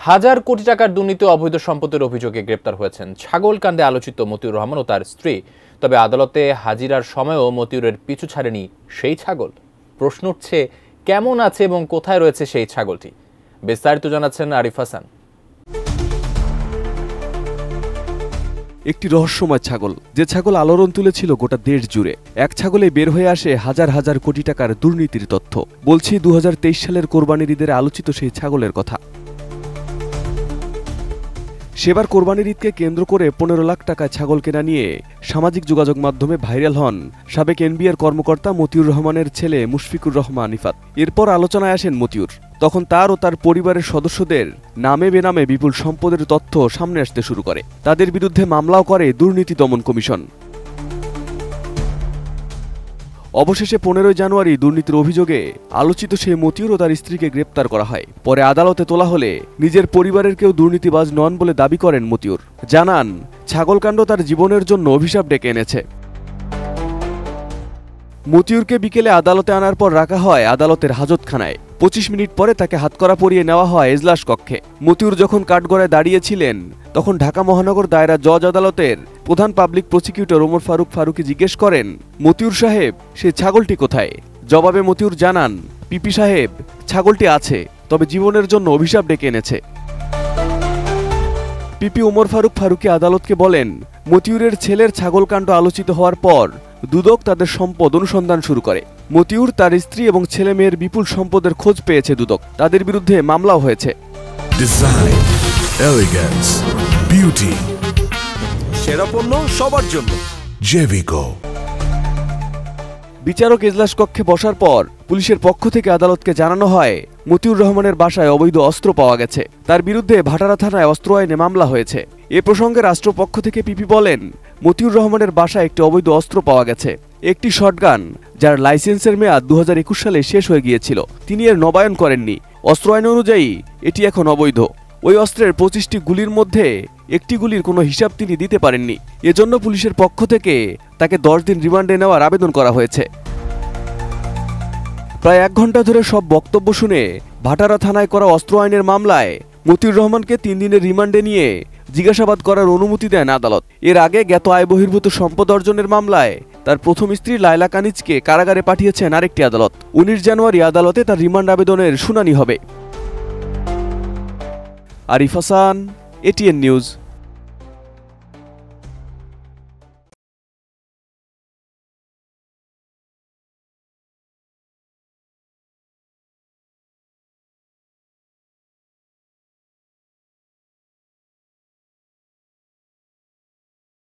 হাজার কোটি টাকার দুর্নীতি ও অবৈধ সম্পদের অভিযোগে গ্রেপ্তার হয়েছেন ছাগলকাণ্ডে আলোচিত মতিউর রহমান ও তার স্ত্রী। তবে আদালতে হাজিরার সময়ও মতিউরের পিছু ছাড়েনি সেই ছাগল। প্রশ্ন উঠছে, কেমন আছে এবং কোথায় রয়েছে সেই ছাগলটি? বিস্তারিত জানাচ্ছেন আরিফ হাসান। একটি রহস্যময় ছাগল, যে ছাগল আলোড়ন তুলেছিল গোটা দেশ জুড়ে। এক ছাগলে বের হয়ে আসে হাজার হাজার কোটি টাকার দুর্নীতির তথ্য। বলছি 2023 সালের কোরবানির ঈদের আলোচিত সেই ছাগলের কথা। সেবার কোরবানির ঈদকে কেন্দ্র করে 15 লাখ টাকায় ছাগল কেনা নিয়ে সামাজিক যোগাযোগ মাধ্যমে ভাইরাল হন সাবেক এনবিআর কর্মকর্তা মতিউর রহমানের ছেলে মুশফিকুর রহমান ইফাত। এরপর আলোচনায় আসেন মতিউর। তখন তার ও তার পরিবারের সদস্যদের নামে বেনামে বিপুল সম্পদের তথ্য সামনে আসতে শুরু করে। তাদের বিরুদ্ধে মামলাও করে দুর্নীতি দমন কমিশন। অবশেষে 15 জানুয়ারি দুর্নীতির অভিযোগে আলোচিত সেই মতিউর ও তার স্ত্রীকে গ্রেপ্তার করা হয়। পরে আদালতে তোলা হলে নিজের পরিবারের কেউ দুর্নীতিবাজ নন বলে দাবি করেন মতিউর। জানান, ছাগলকাণ্ড তার জীবনের জন্য অভিশাপ ডেকে এনেছে। মতিউরকে বিকেলে আদালতে আনার পর রাখা হয় আদালতের হাজতখানায়। 25 মিনিট পরে তাকে হাতকড়া পরিয়ে নেওয়া হয় এজলাস কক্ষে। মতিউর যখন কাঠগড়ায় দাঁড়িয়েছিলেন, তখন ঢাকা মহানগর দায়রা জজ আদালতের প্রধান পাবলিক প্রসিকিউটর ওমর ফারুকি জিজ্ঞেস করেন, মতিউর সাহেব, সে ছাগলটি কোথায়? জবাবে মতিউর জানান, পিপি সাহেব, ছাগলটি আছে, তবে জীবনের জন্য অভিশাপ ডেকে এনেছে। পিপি ওমর ফারুকি আদালতকে বলেন, মতিউরের ছেলের ছাগলকাণ্ড আলোচিত হওয়ার পর দুদক তাদের সম্পদ অনুসন্ধান শুরু করে। মতিউর, তার স্ত্রী এবং ছেলে মেয়ের বিপুল সম্পদের খোঁজ পেয়েছে দুদক। তাদের বিরুদ্ধে মামলাও হয়েছে। ডিজাইন, এলিগেন্স, বিউটি, সেরা পণ্য সবার জন্য জেভিকো। বিচারক এজলাস কক্ষে বসার পর পুলিশের পক্ষ থেকে আদালতকে জানানো হয়, মতিউর রহমানের বাসায় অবৈধ অস্ত্র পাওয়া গেছে। তার বিরুদ্ধে ভাটারা থানায় অস্ত্র আইনে মামলা হয়েছে। এ প্রসঙ্গে রাষ্ট্রপক্ষ থেকে পিপি বলেন, মতিউর রহমানের বাসায় একটি অবৈধ অস্ত্র পাওয়া গেছে, একটি শটগান, যার লাইসেন্সের মেয়াদ 2021 সালে শেষ হয়ে গিয়েছিল। তিনি এর নবায়ন করেননি। অস্ত্র আইন অনুযায়ী এটি এখন অবৈধ। ওই অস্ত্রের 25টি গুলির মধ্যে একটি গুলির কোনো হিসাব তিনি দিতে পারেননি। এজন্য পুলিশের পক্ষ থেকে তাকে 10 দিন রিমান্ডে নেওয়ার আবেদন করা হয়েছে। প্রায় 1 ঘন্টা ধরে সব বক্তব্য শুনে ভাটারা থানায় করা অস্ত্র আইনের মামলায় মতিউর রহমানকে 3 দিনের রিমান্ডে নিয়ে জিজ্ঞাসাবাদ করার অনুমতি দেন আদালত। এর আগে জ্ঞাত আয় বহির্ভূত সম্পদ অর্জনের মামলায় তার প্রথম স্ত্রী লায়লা কানিজকে কারাগারে পাঠিয়েছেন আরেকটি আদালত। 19 জানুয়ারি আদালতে তার রিমান্ড আবেদনের শুনানি হবে। Arif Hasan, ATN news.